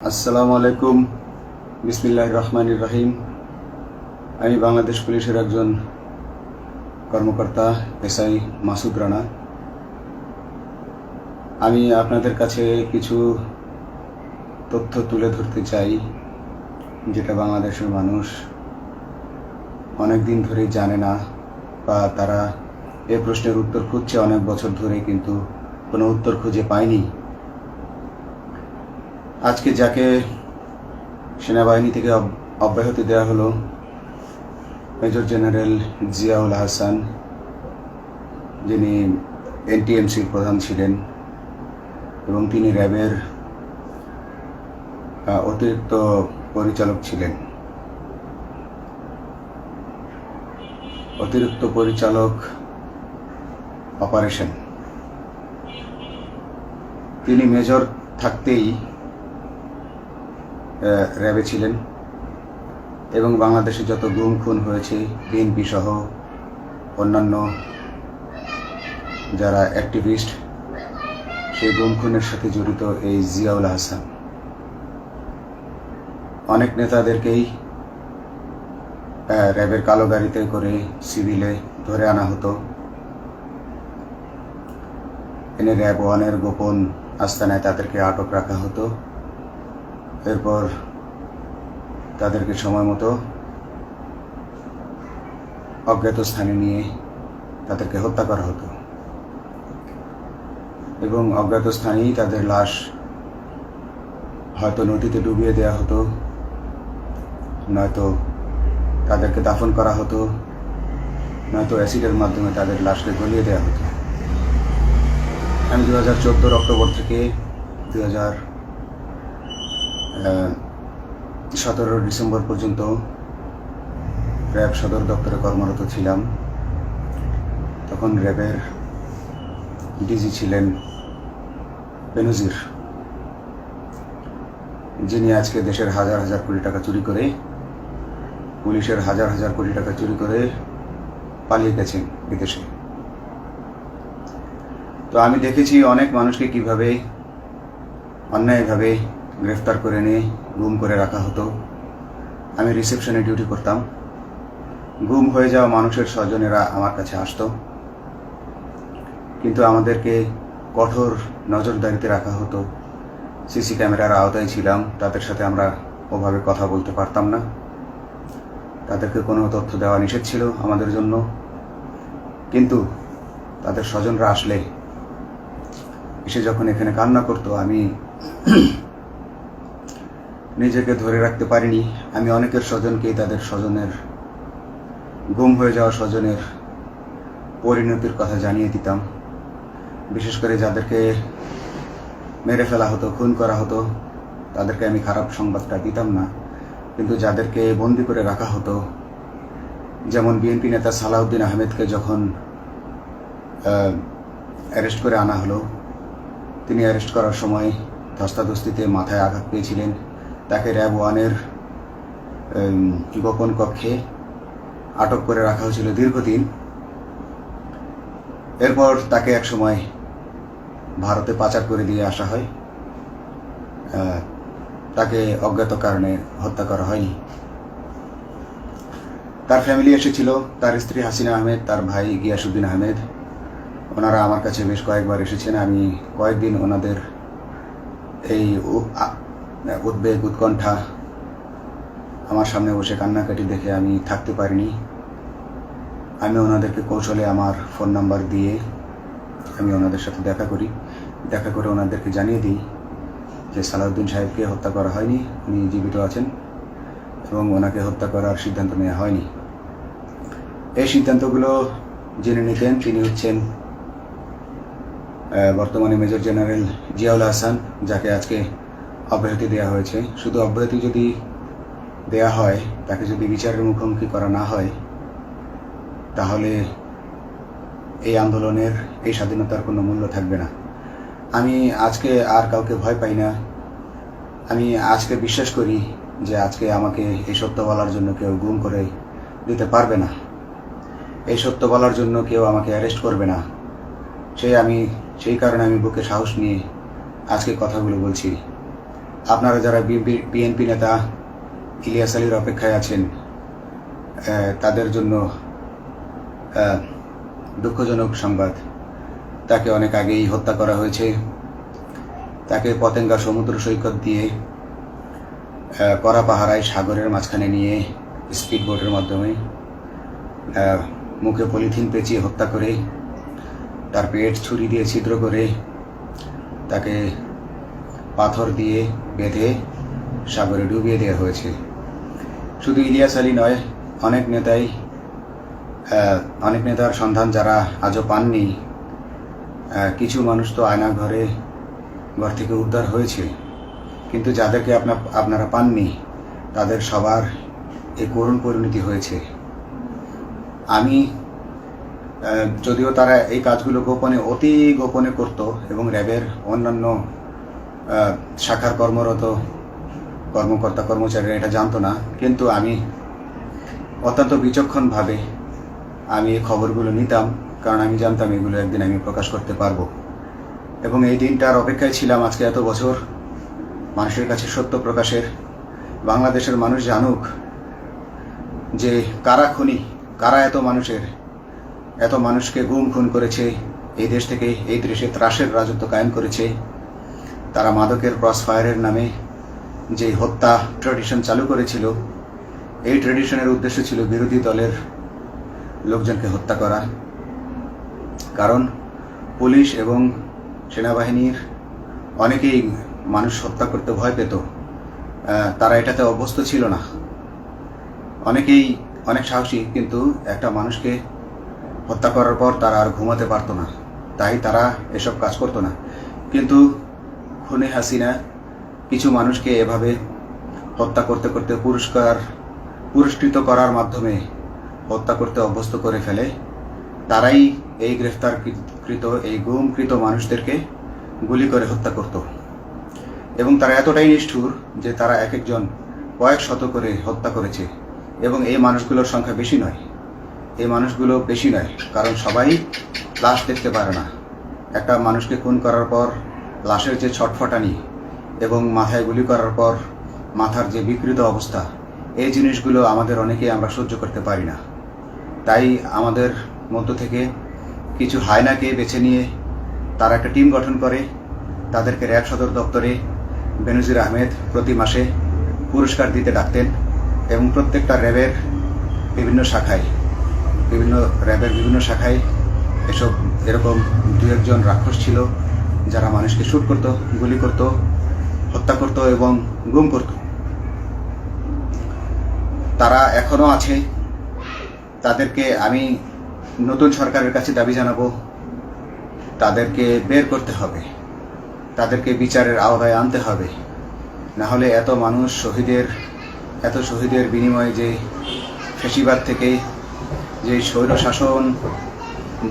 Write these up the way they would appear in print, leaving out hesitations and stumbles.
আসসালামু আলাইকুম। বিসমিল্লাহির রহমানির রহিম। আমি বাংলাদেশ পুলিশের একজন কর্মকর্তা এসআই মাসুদ রানা। আমি আপনাদের কাছে কিছু তথ্য তুলে ধরতে চাই, যেটা বাংলাদেশের মানুষ অনেক দিন ধরেই জানে না, বা তারা এ প্রশ্নের উত্তর খুঁজছে অনেক বছর ধরে, কিন্তু কোনো উত্তর খুঁজে পায়নি। আজকে যাকে সেনাবাহিনী থেকে অব্যাহতি দেওয়া হলো, মেজর জেনারেল জিয়াউল হাসান, যিনি এনটিএমসির প্রধান ছিলেন এবং তিনি র্যাবের অতিরিক্ত পরিচালক ছিলেন। অতিরিক্ত পরিচালক অপারেশন। তিনি মেজর থাকতেই র্যাবে ছিলেন এবং বাংলাদেশে যত গুম খুন হয়েছে, বিএনপি সহ অন্যান্য যারা অ্যাক্টিভিস্ট, সেই গুম খুনের সাথে জড়িত এই জিয়াউল হাসান। অনেক নেতাদেরকেই র্যাবের কালো গাড়িতে করে সিভিলে ধরে আনা হতো, এনে র্যাব ওয়ানের গোপন আস্তানায় তাদেরকে আটক রাখা হতো। এরপর তাদেরকে সময় মতো অজ্ঞাত স্থানে নিয়ে তাদেরকে হত্যা করা হতো এবং অজ্ঞাত স্থানেই তাদের লাশ হয়তো নদীতে ডুবিয়ে দেওয়া হতো, নয়তো তাদেরকে দাফন করা হতো, নয়তো অ্যাসিডের মাধ্যমে তাদের লাশকে গলিয়ে দেওয়া হতো। আমি 2014 অক্টোবর থেকে 2017 ডিসেম্বর পর্যন্ত র্যাব সদর দপ্তরে কর্মরত ছিলাম। তখন র্যাবের ডিজি ছিলেন বেনজির, যিনি আজকে দেশের হাজার হাজার কোটি টাকা চুরি করে, পুলিশের হাজার হাজার কোটি টাকা চুরি করে পালিয়ে গেছেন বিদেশে। তো আমি দেখেছি অনেক মানুষকে কিভাবে অন্যায়ভাবে গ্রেফতার করে নিয়ে গুম করে রাখা হতো। আমি রিসেপশনে ডিউটি করতাম। গুম হয়ে যাওয়া মানুষের স্বজনেরা আমার কাছে আসতো, কিন্তু আমাদেরকে কঠোর নজরদারিতে রাখা হতো। সিসি ক্যামেরার আওতায় ছিলাম, তাদের সাথে আমরা ওভাবে কথা বলতে পারতাম না। তাদেরকে কোনো তথ্য দেওয়া নিষেধ ছিল আমাদের জন্য। কিন্তু তাদের স্বজনরা আসলে এসে যখন এখানে কান্না করতো, আমি নিজেকে ধরে রাখতে পারিনি। আমি অনেকের স্বজনকেই তাদের স্বজনের, গুম হয়ে যাওয়া স্বজনের পরিণতির কথা জানিয়ে দিতাম। বিশেষ করে যাদেরকে মেরে ফেলা হতো, খুন করা হতো, তাদেরকে আমি খারাপ সংবাদটা দিতাম না। কিন্তু যাদেরকে বন্দি করে রাখা হতো, যেমন বিএনপি নেতা সালাউদ্দিন আহমেদকে যখন অ্যারেস্ট করে আনা হলো, তিনি অ্যারেস্ট করার সময় ধস্তাধস্তিতে মাথায় আঘাত পেয়েছিলেন। তাকে র্যাব ওয়ানের গোপন কক্ষে আটক করে রাখা হয়েছিল দীর্ঘদিন। এরপর তাকে এক সময় ভারতে পাচার করে দিয়ে আসা হয়। তাকে অজ্ঞাত কারণে হত্যা করা হয়নি। তার ফ্যামিলি এসেছিল, তার স্ত্রী হাসিনা আহমেদ, তার ভাই গিয়াসউদ্দিন আহমেদ। ওনারা আমার কাছে বেশ কয়েকবার এসেছেন। আমি কয়েকদিন ওনাদের এই উদ্বেগ, উৎকণ্ঠা, আমার সামনে বসে কান্নাকাটি দেখে আমি থাকতে পারিনি। আমি ওনাদেরকে কৌশলে আমার ফোন নাম্বার দিয়ে আমি ওনাদের সাথে দেখা করে ওনাদেরকে জানিয়ে দিই যে সালাউদ্দিন সাহেবকে হত্যা করা হয়নি, উনি জীবিত আছেন এবং ওনাকে হত্যা করার সিদ্ধান্ত নেওয়া হয়নি। এই সিদ্ধান্তগুলো জেনে নিতেন তিনি হচ্ছেন বর্তমানে মেজর জেনারেল জিয়াউল হাসান, যাকে আজকে অব্যাহতি দেওয়া হয়েছে। শুধু অব্যাহতি যদি দেয়া হয়, তাকে যদি বিচারের মুখোমুখি করা না হয়, তাহলে এই আন্দোলনের, এই স্বাধীনতার কোনো মূল্য থাকবে না। আমি আজকে আর কাউকে ভয় পাই না। আমি আজকে বিশ্বাস করি যে আজকে আমাকে এই সত্য বলার জন্য কেউ গুম করে দিতে পারবে না, এই সত্য বলার জন্য কেউ আমাকে অ্যারেস্ট করবে না। সেই কারণে আমি বুকে সাহস নিয়ে আজকে কথাগুলো বলছি। আপনারা যারা বিএনপি নেতা ইলিয়াস আলীর অপেক্ষায় আছেন, তাদের জন্য দুঃখজনক সংবাদ। তাকে অনেক আগেই হত্যা করা হয়েছে। তাকে পতেঙ্গা সমুদ্র সৈকত দিয়ে কড়া পাহারায় সাগরের মাঝখানে নিয়ে স্পিড বোটের মাধ্যমে মুখে পলিথিন পেঁচিয়ে হত্যা করে, তার পেট ছুরি দিয়ে ছিদ্র করে, তাকে পাথর দিয়ে বেঁধে সাগরে ডুবিয়ে দেওয়া হয়েছে। শুধু ইলিয়াস আলী নয়, অনেক নেতার সন্ধান যারা আজও পাননি। কিছু মানুষ তো ঘর থেকে উদ্ধার হয়েছে, কিন্তু যাদেরকে আপনারা পাননি তাদের সবার এই করুণ পরিণতি হয়েছে। আমি যদিও তারা এই কাজগুলো অতি গোপনে করত এবং র্যাবের অন্যান্য শাখার কর্মরত কর্মকর্তা কর্মচারীরা এটা জানতো না, কিন্তু আমি অত্যন্ত বিচক্ষণভাবে আমি এই খবরগুলো নিতাম, কারণ আমি জানতাম এগুলো একদিন আমি প্রকাশ করতে পারবো। এবং এই দিনটার অপেক্ষায় ছিলাম আজকে এত বছর, মানুষের কাছে সত্য প্রকাশের। বাংলাদেশের মানুষ জানুক যে কারা খুনি, কারা এত মানুষকে খুন করেছে, এই দেশ থেকে এই দেশে ত্রাসের রাজত্ব কায়েম করেছে। তারা মাদকের ক্রস ফায়ারের নামে যে হত্যা ট্র্যাডিশন চালু করেছিল, এই ট্র্যাডিশনের উদ্দেশ্য ছিল বিরোধী দলের লোকজনকে হত্যা করা। কারণ পুলিশ এবং সেনাবাহিনীর অনেকেই মানুষ হত্যা করতে ভয় পেত, তারা এটাতে অভ্যস্ত ছিল না। অনেকেই অনেক সাহসী, কিন্তু একটা মানুষকে হত্যা করার পর তারা আর ঘুমাতে পারতো না, তাই তারা এসব কাজ করতো না। কিন্তু খুনে হাসিনা কিছু মানুষকে এভাবে হত্যা করতে করতে পুরস্কৃত করার মাধ্যমে হত্যা করতে অভ্যস্ত করে ফেলে। তারাই এই গ্রেফতারকৃত এই গুমকৃত মানুষদেরকে গুলি করে হত্যা করত। এবং তারা এতটাই নিষ্ঠুর যে তারা এক একজন কয়েক শত করে হত্যা করেছে। এবং এই মানুষগুলোর সংখ্যা বেশি নয়, কারণ সবাই লাশ দেখতে পারে না। একটা মানুষকে খুন করার পর লাশের যে ছটফটানি এবং মাথায় গুলি করার পর মাথার যে বিকৃত অবস্থা, এই জিনিসগুলো আমাদের অনেকেই আমরা সহ্য করতে পারি না। তাই আমাদের মধ্য থেকে কিছু হায়নাকে বেছে নিয়ে তারা একটা টিম গঠন করে, তাদেরকে র্যাব সদর দপ্তরে বেনজির আহমেদ প্রতি মাসে পুরস্কার দিতে ডাকতেন। এবং প্রত্যেকটা র্যাবের বিভিন্ন শাখায় এরকম দু একজন রাক্ষস ছিল যারা মানুষকে শুট করত, গুলি করত, হত্যা করত এবং গুম করত। তারা এখনো আছে। তাদেরকে আমি নতুন সরকারের কাছে দাবি জানাবো, তাদেরকে বের করতে হবে, তাদেরকে বিচারের আওতায় আনতে হবে। না হলে এত শহীদের বিনিময়ে যে ফ্যাসিবাদ থেকে, যে স্বৈর শাসন,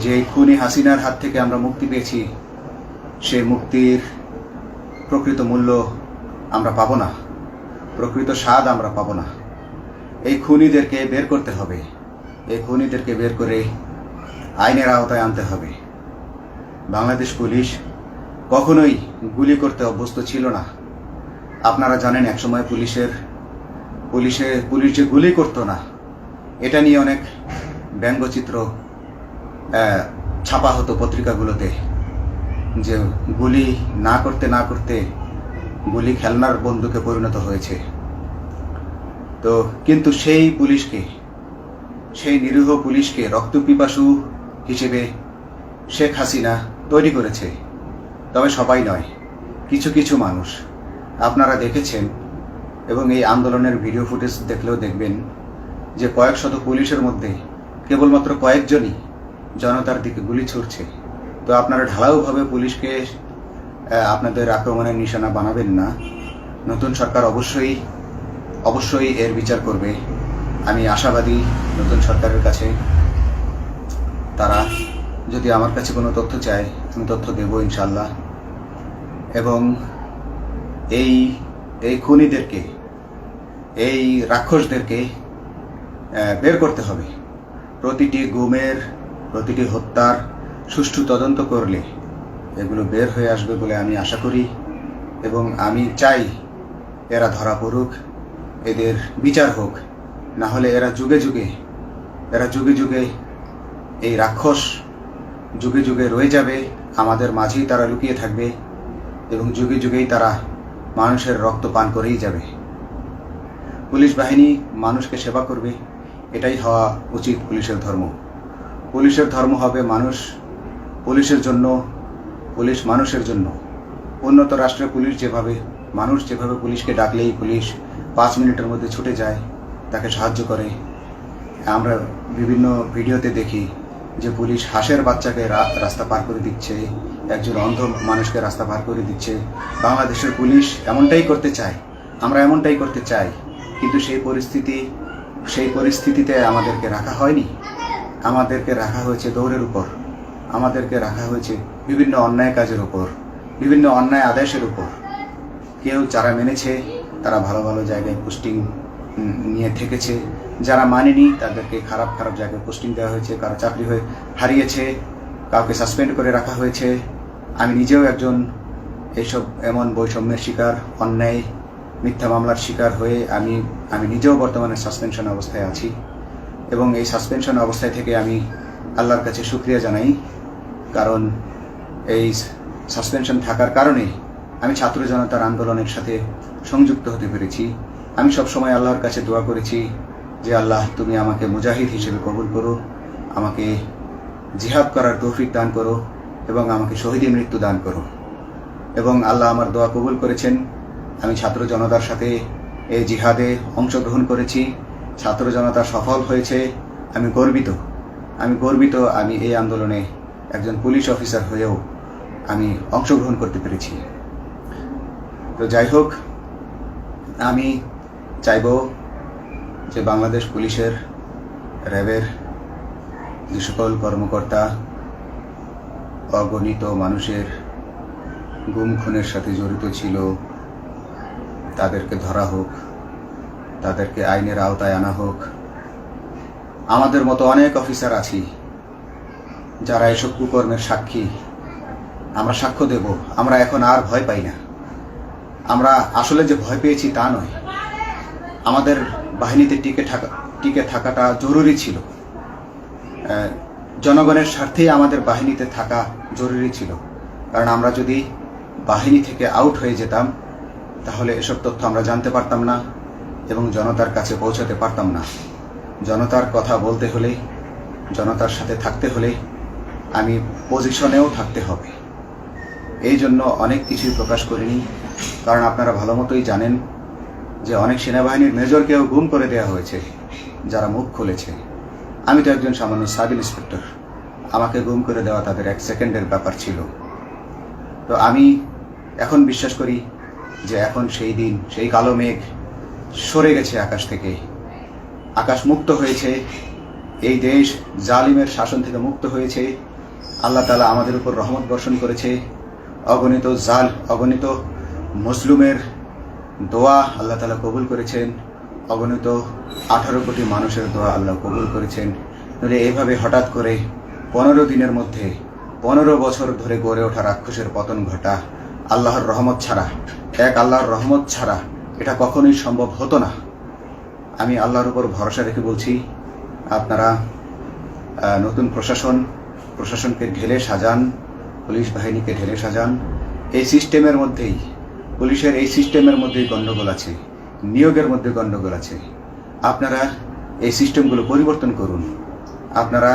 যে খুনি হাসিনার হাত থেকে আমরা মুক্তি পেয়েছি, সে মুক্তির প্রকৃত মূল্য আমরা পাবো না, প্রকৃত স্বাদ আমরা পাবো না। এই খুনিদেরকে বের করতে হবে, এই খুনিদেরকে বের করে আইনের আওতায় আনতে হবে। বাংলাদেশ পুলিশ কখনোই গুলি করতে অভ্যস্ত ছিল না। আপনারা জানেন একসময় পুলিশ যে গুলি করতো না, এটা নিয়ে অনেক ব্যঙ্গচিত্র ছাপা হতো পত্রিকাগুলোতে, যে গুলি না করতে গুলি খেলনার বন্দুকে পরিণত হয়েছে। তো কিন্তু সেই নিরীহ পুলিশকে রক্তপিপাসু হিসেবে শেখ হাসিনা তৈরি করেছে। তবে সবাই নয়, কিছু কিছু মানুষ। আপনারা দেখেছেন এবং এই আন্দোলনের ভিডিও ফুটেজ দেখলেও দেখবেন যে কয়েক শত পুলিশের মধ্যে কেবলমাত্র কয়েকজনই জনতার দিকে গুলি ছুড়ছে। তো আপনারা ঢালাওভাবে পুলিশকে আপনাদের আক্রমণের নিশানা বানাবেন না। নতুন সরকার অবশ্যই এর বিচার করবে। আমি আশাবাদী নতুন সরকারের কাছে। তারা যদি আমার কাছে কোনো তথ্য চায়, আমি তথ্য দেব ইনশাল্লাহ। এবং এই খুনিদেরকে, এই রাক্ষসদেরকে বের করতে হবে। প্রতিটি গুমের, প্রতিটি হত্যার সুষ্ঠু তদন্ত করলে এগুলো বের হয়ে আসবে বলে আমি আশা করি। এবং আমি চাই এরা ধরা পড়ুক, এদের বিচার হোক, না হলে এরা যুগে যুগে এই রাক্ষস যুগে যুগে রয়ে যাবে, আমাদের মাঝেই তারা লুকিয়ে থাকবে এবং যুগে যুগেই তারা মানুষের রক্ত পান করেই যাবে। পুলিশ বাহিনী মানুষকে সেবা করবে, এটাই হওয়া উচিত পুলিশের ধর্ম। পুলিশের ধর্ম হবে পুলিশের জন্য, পুলিশ মানুষের জন্য। উন্নত রাষ্ট্রের পুলিশ মানুষ যেভাবে পুলিশকে ডাকলেই পুলিশ 5 মিনিটের মধ্যে ছুটে যায়, তাকে সাহায্য করে। আমরা বিভিন্ন ভিডিওতে দেখি যে পুলিশ হাঁসের বাচ্চাকে রাস্তা পার করে দিচ্ছে, একজন অন্ধ মানুষকে রাস্তা পার করে দিচ্ছে। বাংলাদেশের পুলিশ এমনটাই করতে চায়, আমরা এমনটাই করতে চাই, কিন্তু সেই পরিস্থিতিতে আমাদেরকে রাখা হয়নি। আমাদেরকে রাখা হয়েছে দৌড়ের উপর, আমাদেরকে রাখা হয়েছে বিভিন্ন অন্যায় কাজের উপর, বিভিন্ন অন্যায় আদেশের উপর। কেউ যারা মেনেছে তারা ভালো ভালো জায়গায় পোস্টিং নিয়ে থেকেছে, যারা মানেনি তাদেরকে খারাপ খারাপ জায়গায় পোস্টিং দেওয়া হয়েছে, কারো চাকরি হয়ে হারিয়েছে, কাউকে সাসপেন্ড করে রাখা হয়েছে। আমি নিজেও একজন এমন বৈষম্যের শিকার, অন্যায় মিথ্যা মামলার শিকার হয়ে আমি নিজেও বর্তমানে সাসপেনশন অবস্থায় আছি এবং এই সাসপেনশন অবস্থায় থেকে আমি আল্লাহর কাছে শুকরিয়া জানাই, কারণ এই সাসপেনশন থাকার কারণে আমি ছাত্র জনতার আন্দোলনের সাথে সংযুক্ত হতে পেরেছি। আমি সবসময় আল্লাহর কাছে দোয়া করেছি যে আল্লাহ, তুমি আমাকে মুজাহিদ হিসেবে কবুল করো, আমাকে জিহাদ করার তৌফিক দান করো এবং আমাকে শহীদের মৃত্যু দান করো। এবং আল্লাহ আমার দোয়া কবুল করেছেন। আমি ছাত্র জনতার সাথে এই জিহাদে অংশগ্রহণ করেছি, ছাত্র জনতা সফল হয়েছে। আমি গর্বিত আমি এই আন্দোলনে একজন পুলিশ অফিসার হয়েও আমি অংশগ্রহণ করতে পেরেছি। তো যাই হোক, আমি চাইব যে বাংলাদেশ পুলিশের, র্যাবের যে সকল কর্মকর্তা অগণিত মানুষের গুম খুনের সাথে জড়িত ছিল তাদেরকে ধরা হোক, তাদেরকে আইনের আওতায় আনা হোক। আমাদের মতো অনেক অফিসার আছি যারা এসব কুকর্মের সাক্ষী, আমরা সাক্ষ্য দেব। আমরা এখন আর ভয় পাই না। আমরা আসলে যে ভয় পেয়েছি তা নয়, আমাদের বাহিনীতে টিকে থাকাটা জরুরি ছিল। জনগণের স্বার্থেই আমাদের বাহিনীতে থাকা জরুরি ছিল, কারণ আমরা যদি বাহিনী থেকে আউট হয়ে যেতাম তাহলে এসব তথ্য আমরা জানতে পারতাম না এবং জনতার কাছে পৌঁছাতে পারতাম না। জনতার কথা বলতে হলে, জনতার সাথে থাকতে হলে আমি পজিশনেও থাকতে হবে। এই জন্য অনেক কিছুই প্রকাশ করিনি, কারণ আপনারা ভালো মতোই জানেন যে অনেক সেনাবাহিনীর মেজরকেও গুম করে দেওয়া হয়েছে যারা মুখ খুলেছে। আমি তো একজন সামান্য সাব ইন্সপেক্টর, আমাকে গুম করে দেওয়া তাদের 1 সেকেন্ডের ব্যাপার ছিল। তো আমি এখন বিশ্বাস করি যে এখন সেই দিন, সেই কালো মেঘ সরে গেছে আকাশ থেকে, আকাশ মুক্ত হয়েছে, এই দেশ জালিমের শাসন থেকে মুক্ত হয়েছে। আল্লাহ তাআলা আমাদের উপর রহমত বর্ষণ করেছে। অগণিত মুসলিমের দোয়া আল্লাহ তাআলা কবুল করেছেন, অগণিত 18 কোটি মানুষের দোয়া আল্লাহ কবুল করেছেন। নইলে এইভাবে হঠাৎ করে 15 দিনের মধ্যে 15 বছর ধরে গড়ে ওঠা রাক্ষসের পতন ঘটা আল্লাহর রহমত ছাড়া, আল্লাহর রহমত ছাড়া এটা কখনোই সম্ভব হতো না। আমি আল্লাহর উপর ভরসা রেখে বলছি, আপনারা নতুন প্রশাসনকে ঢেলে সাজান, পুলিশ বাহিনীকে ঢেলে সাজান। এই সিস্টেমের মধ্যেই, পুলিশের এই সিস্টেমের মধ্যেই গণ্ডগোল আছে, নিয়োগের মধ্যে গণ্ডগোল আছে। আপনারা এই সিস্টেমগুলো পরিবর্তন করুন, আপনারা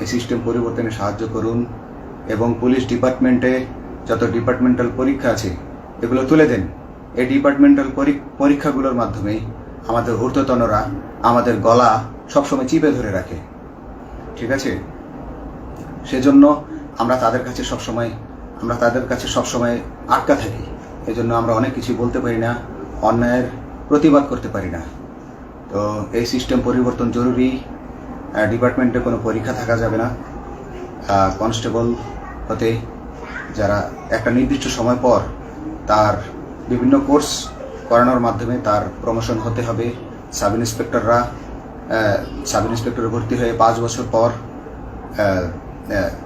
এই সিস্টেম পরিবর্তনে সাহায্য করুন এবং পুলিশ ডিপার্টমেন্টে যত ডিপার্টমেন্টাল পরীক্ষা আছে এগুলো তুলে দেন। এই ডিপার্টমেন্টাল পরীক্ষাগুলোর মাধ্যমে আমাদের ঊর্ধ্বতনরা আমাদের গলা সবসময় চিপে ধরে রাখে, ঠিক আছে? সেজন্য আমরা তাদের কাছে সবসময় আটকা থাকি। এই জন্য আমরা অনেক কিছু বলতে পারি না, অন্যায়ের প্রতিবাদ করতে পারি না। তো এই সিস্টেম পরিবর্তন জরুরি। ডিপার্টমেন্টে কোনো পরীক্ষা থাকা যাবে না। কনস্টেবল হতে যারা একটা নির্দিষ্ট সময় পর তার বিভিন্ন কোর্স করানোর মাধ্যমে তার প্রমোশন হতে হবে। সাব ইন্সপেক্টরে ভর্তি হয়ে 5 বছর পর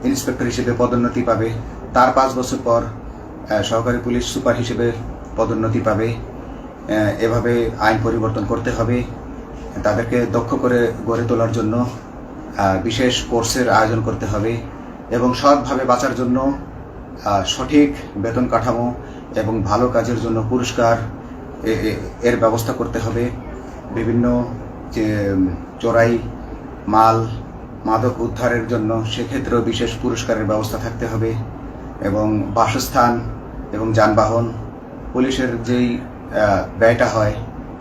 ইন্সপেক্টর হিসেবে পদোন্নতি পাবে, তার 5 বছর পর সহকারী পুলিশ সুপার হিসেবে পদোন্নতি পাবে। এভাবে আইন পরিবর্তন করতে হবে। তাদেরকে দক্ষ করে গড়ে তোলার জন্য বিশেষ কোর্সের আয়োজন করতে হবে এবং সৎভাবে বাঁচার জন্য সঠিক বেতন কাঠামো এবং ভালো কাজের জন্য পুরস্কার এর ব্যবস্থা করতে হবে। বিভিন্ন যে চোরাই মাল মাদক উদ্ধারের জন্য সেক্ষেত্রেও বিশেষ পুরস্কারের ব্যবস্থা থাকতে হবে এবং বাসস্থান এবং যানবাহন, পুলিশের যেই ব্যয়টা হয়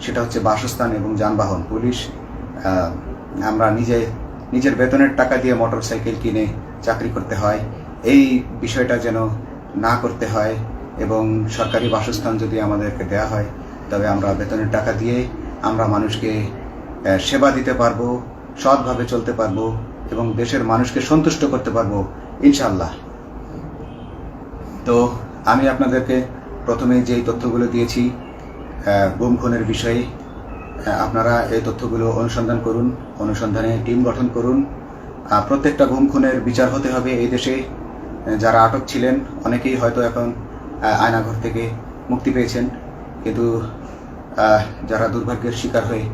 সেটা হচ্ছে বাসস্থান এবং যানবাহন। পুলিশ আমরা নিজের বেতনের টাকা দিয়ে মোটরসাইকেল কিনে চাকরি করতে হয়, এই বিষয়টা যেন না করতে হয় এবং সরকারি বাসস্থান যদি আমাদেরকে দেয়া হয় তবে আমরা বেতনের টাকা দিয়ে আমরা মানুষকে সেবা দিতে পারবো, সৎভাবে চলতে পারবো এবং দেশের মানুষকে সন্তুষ্ট করতে পারবো ইনশাআল্লাহ। তো আমি আপনাদেরকে প্রথমে যেই তথ্যগুলো দিয়েছি গুম খুনের বিষয়ে, আপনারা এই তথ্যগুলো অনুসন্ধান করুন, অনুসন্ধানে টিম গঠন করুন। প্রত্যেকটা গুম খুনের বিচার হতে হবে এই দেশে। যারা আটক ছিলেন অনেকেই হয়তো এখন আয়নাঘর থেকে মুক্তি পেয়েছেন, কিন্তু যারা দুর্ভাগ্যের শিকার হয়ে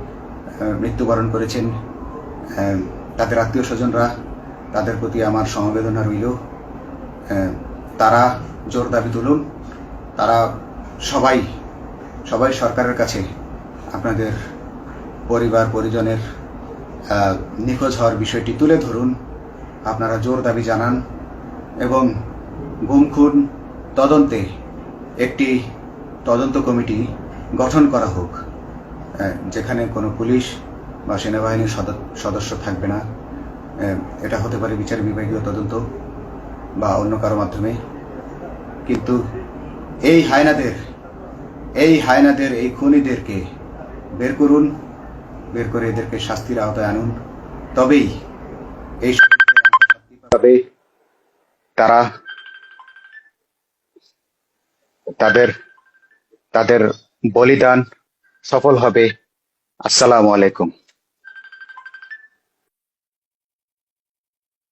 মৃত্যুবরণ করেছেন তাদের আত্মীয় স্বজনরা, তাদের প্রতি আমার সমবেদনা রইল। তারা জোর দাবি তুলুন, তারা সবাই সরকারের কাছে আপনাদের পরিবার পরিজনের নিখোঁজ হওয়ার বিষয়টি তুলে ধরুন, আপনারা জোর দাবি জানান এবং গুম খুন তদন্তে একটি তদন্ত কমিটি গঠন করা হোক, যেখানে কোনো পুলিশ বা সেনাবাহিনীর সদস্য থাকবে না। এটা হতে পারে বিচার বিভাগীয় তদন্ত বা অন্য কারো মাধ্যমে, কিন্তু এই হায়নাদের এই খুনিদেরকে বের করুন, বের করে এদেরকে শাস্তির আওতায় আনুন, তবেই এই তারা তাদের বলিদান সফল হবে। আসসালামু আলাইকুম।